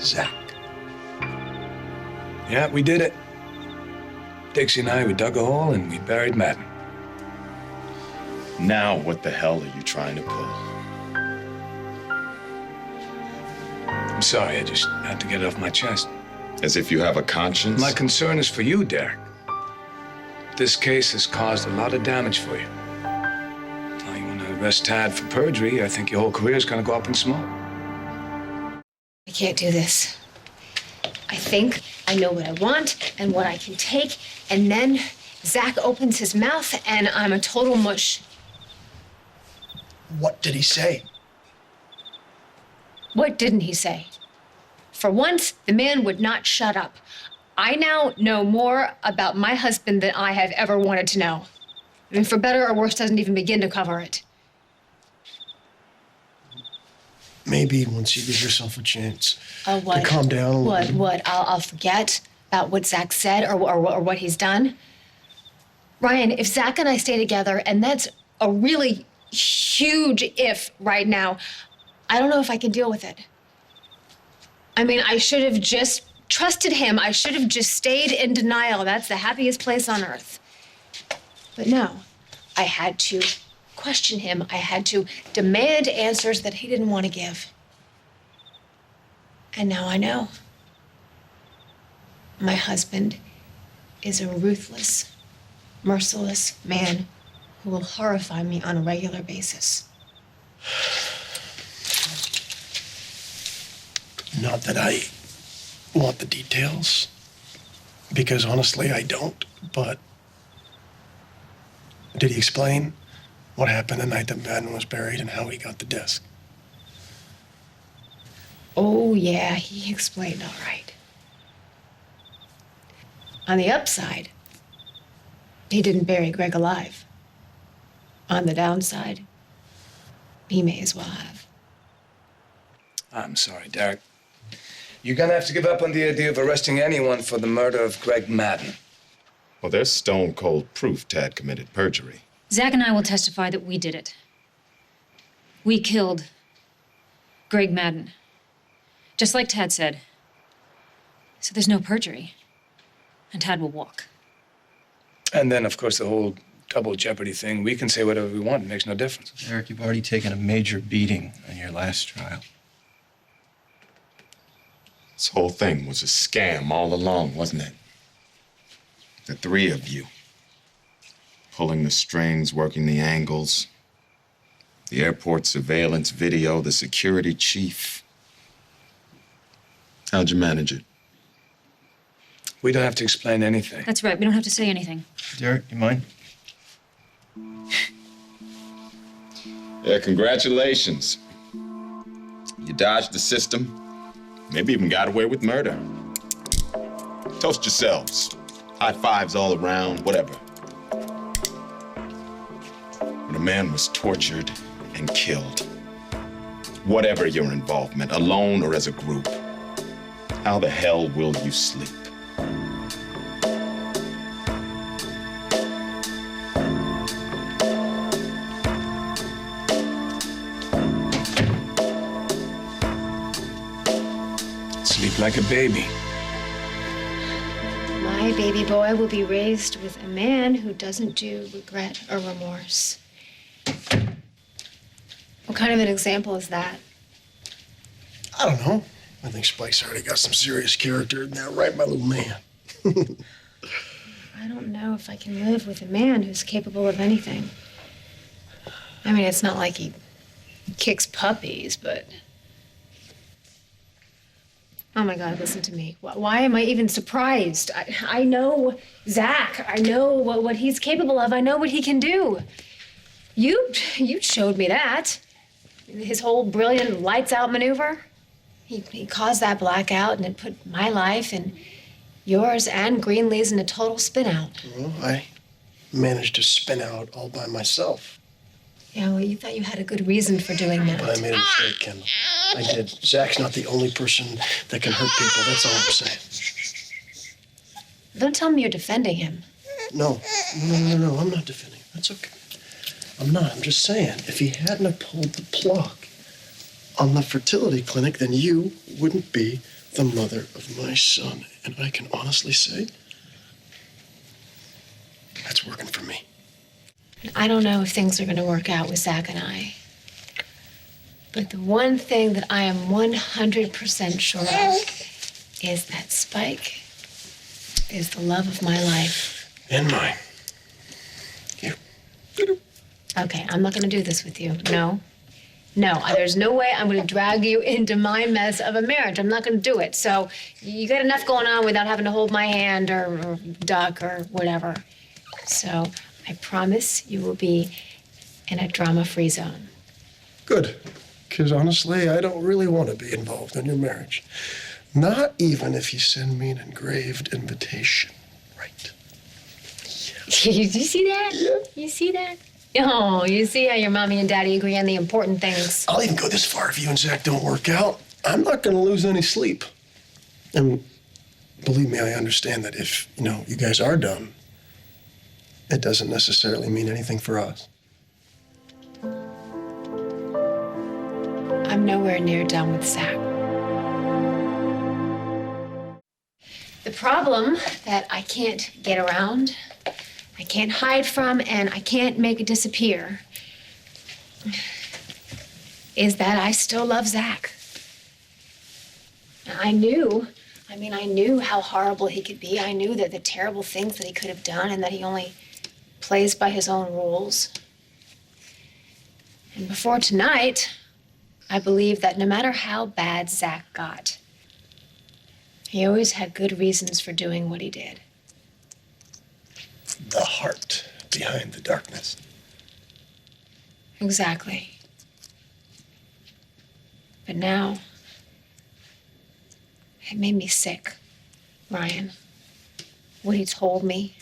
Zach. Yeah, we did it. Dixie and I, we dug a hole and we buried Madden. Now what the hell are you trying to pull? I'm sorry, I just had to get it off my chest. As if you have a conscience? My concern is for you, Derek. This case has caused a lot of damage for you. Now you want to arrest Tad for perjury, I think your whole career is going to go up in smoke. I can't do this. I think I know what I want and what I can take, and then Zach opens his mouth and I'm a total mush. What did he say? What didn't he say? For once, the man would not shut up. I now know more about my husband than I have ever wanted to know. I mean, for better or worse, doesn't even begin to cover it. Maybe once you give yourself a chance What? to calm down a little. What? I'll forget about what Zach said or what he's done? Ryan, if Zach and I stay together, and that's a really huge if right now, I don't know if I can deal with it. I mean, I should have just trusted him. I should have just stayed in denial. That's the happiest place on earth. But no, I had to question him. I had to demand answers that he didn't want to give. And now I know. My husband is a ruthless, merciless man who will horrify me on a regular basis. Not that I want the details, because honestly, I don't, but did he explain what happened the night that Madden was buried and how he got the disc? Oh, yeah, he explained all right. On the upside, he didn't bury Greg alive. On the downside, he may as well have. I'm sorry, Derek. You're gonna have to give up on the idea of arresting anyone for the murder of Greg Madden. Well, there's stone cold proof Tad committed perjury. Zach and I will testify that we did it. We killed Greg Madden. Just like Tad said. So there's no perjury. And Tad will walk. And then, of course, the whole double jeopardy thing. We can say whatever we want. It makes no difference. Eric, you've already taken a major beating on your last trial. This whole thing was a scam all along, wasn't it? The three of you. Pulling the strings, working the angles. The airport surveillance video, the security chief. How'd you manage it? We don't have to explain anything. That's right, we don't have to say anything. Derek, you mind? Yeah, congratulations. You dodged the system. Maybe even got away with murder. Toast yourselves. High fives all around, whatever. When a man was tortured and killed, whatever your involvement, alone or as a group, how the hell will you sleep? Sleep like a baby. My baby boy will be raised with a man who doesn't do regret or remorse. What kind of an example is that? I don't know. I think Spike's already got some serious character in there, right, my little man? I don't know if I can live with a man who's capable of anything. I mean, it's not like he kicks puppies, but... Oh, my God, listen to me. Why am I even surprised? I know Zach. I know what he's capable of. I know what he can do. You showed me that. His whole brilliant lights-out maneuver. He caused that blackout, and it put my life and yours and Greenlee's in a total spin-out. Well, I managed to spin out all by myself. Yeah, well, you thought you had a good reason for doing that. But I made a mistake, Kendall. I did. Zach's not the only person that can hurt people. That's all I'm saying. Don't tell me you're defending him. No. I'm not defending him. That's okay. I'm not. I'm just saying, if he hadn't have pulled the plug on the fertility clinic, then you wouldn't be the mother of my son, and I can honestly say that's working for me. I don't know if things are going to work out with Zach and I. But the one thing that I am 100% sure of is that Spike is the love of my life. And mine. Here. Okay, I'm not going to do this with you. No. No, there's no way I'm going to drag you into my mess of a marriage. I'm not going to do it. So you got enough going on without having to hold my hand or duck or whatever. So I promise you will be in a drama-free zone. Good. Because honestly, I don't really want to be involved in your marriage. Not even if you send me an engraved invitation. Right. You see that? Yeah. You see that? Oh, you see how your mommy and daddy agree on the important things. I'll even go this far. If you and Zach don't work out, I'm not going to lose any sleep. And believe me, I understand that if, you guys are done, it doesn't necessarily mean anything for us. I'm nowhere near done with Zach. The problem that I can't get around, I can't hide from, and I can't make it disappear is that I still love Zach. I knew how horrible he could be. I knew that the terrible things that he could have done and that he only plays by his own rules. And before tonight, I believe that no matter how bad Zach got, he always had good reasons for doing what he did. The heart behind the darkness. Exactly. But now, it made me sick, Ryan. What he told me,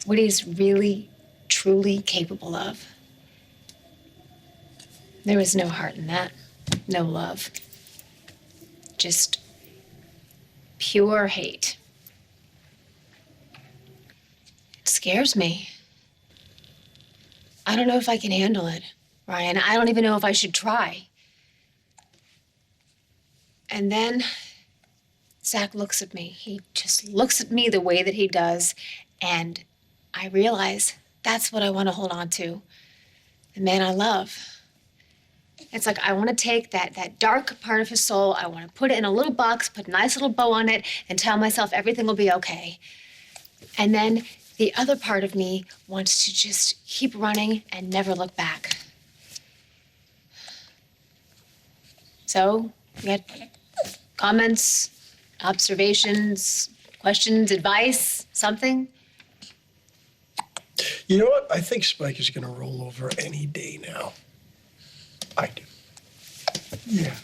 what he's really, truly capable of. There was no heart in that, no love. Just pure hate. It scares me. I don't know if I can handle it, Ryan. I don't even know if I should try. And then Zach looks at me. He just looks at me the way that he does, and I realize that's what I want to hold on to. The man I love. It's like I want to take that dark part of his soul, I want to put it in a little box, put a nice little bow on it, and tell myself everything will be okay. And then the other part of me wants to just keep running and never look back. So, we got comments, observations, questions, advice, something? You know what? I think Spike is going to roll over any day now. I do. Yeah.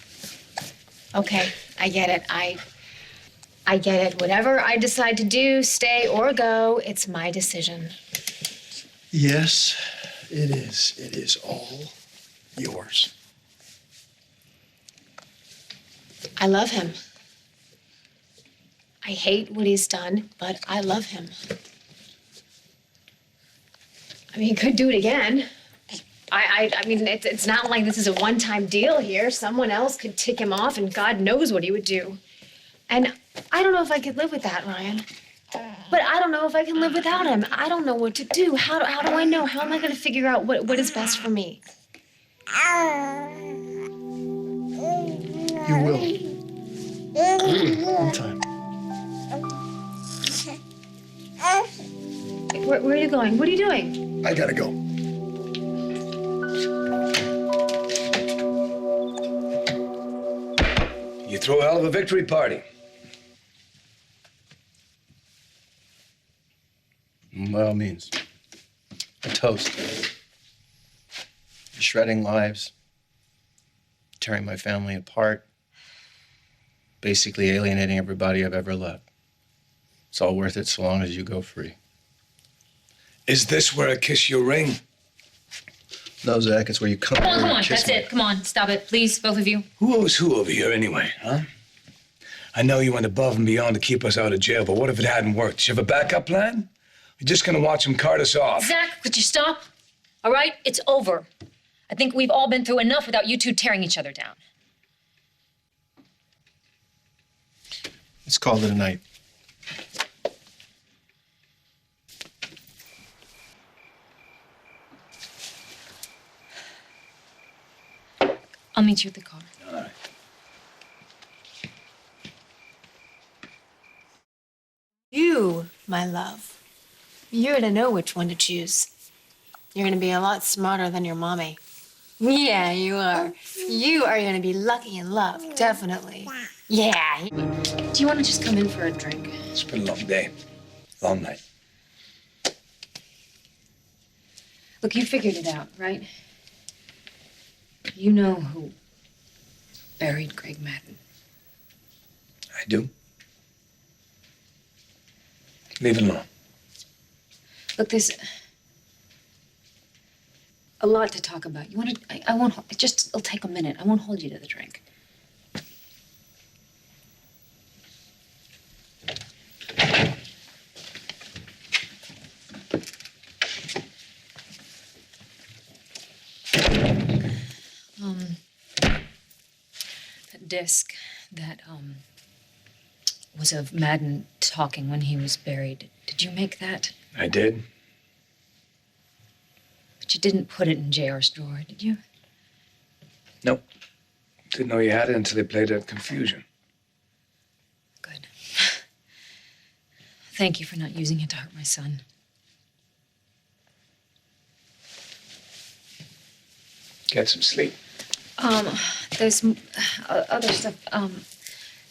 Okay, I get it. I get it. Whatever I decide to do, stay or go, it's my decision. Yes, it is. It is all yours. I love him. I hate what he's done, but I love him. I mean, he could do it again. I mean, it's not like this is a one-time deal here. Someone else could tick him off, and God knows what he would do. And I don't know if I could live with that, Ryan. But I don't know if I can live without him. I don't know what to do. How do I know? How am I going to figure out what is best for me? You will. In time. Where are you going? What are you doing? I gotta go. You throw a hell of a victory party. By all means. A toast. Shredding lives, tearing my family apart, basically alienating everybody I've ever loved. It's all worth it so long as you go free. Is this where I kiss your ring? No, Zach, it's where you come Come on, over come and on. kiss That's me. it. Come on. Stop it, please, both of you. Who owes who over here anyway, huh? I know you went above and beyond to keep us out of jail, but what if it hadn't worked? Did you have a backup plan? You're just gonna watch him cart us off. Zach, could you stop? All right? It's over. I think we've all been through enough without you two tearing each other down. Let's call it a night. I'll meet you at the car. All right. You, my love, you're gonna know which one to choose. You're gonna be a lot smarter than your mommy. Yeah, you are. You are gonna be lucky in love, definitely. Yeah. Do you want to just come in for a drink? It's been a long day. Long night. Look, you figured it out, right? You know who buried Greg Madden. I do. Leave it alone. Look, there's a lot to talk about. You want to? I won't. It'll take a minute. I won't hold you to the drink. That disc that was of Madden talking when he was buried. Did you make that? I did. But you didn't put it in JR's drawer, did you? Nope. Didn't know you had it until they played at Confusion. Good. Thank you for not using it to hurt my son. Get some sleep. There's other stuff.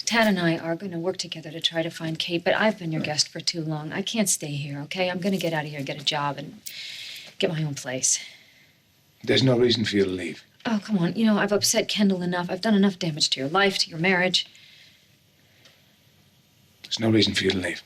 Tad and I are going to work together to try to find Kate, but I've been your guest for too long. I can't stay here, okay? I'm going to get out of here, get a job, and get my own place. There's no reason for you to leave. Oh, come on. You know, I've upset Kendall enough. I've done enough damage to your life, to your marriage. There's no reason for you to leave.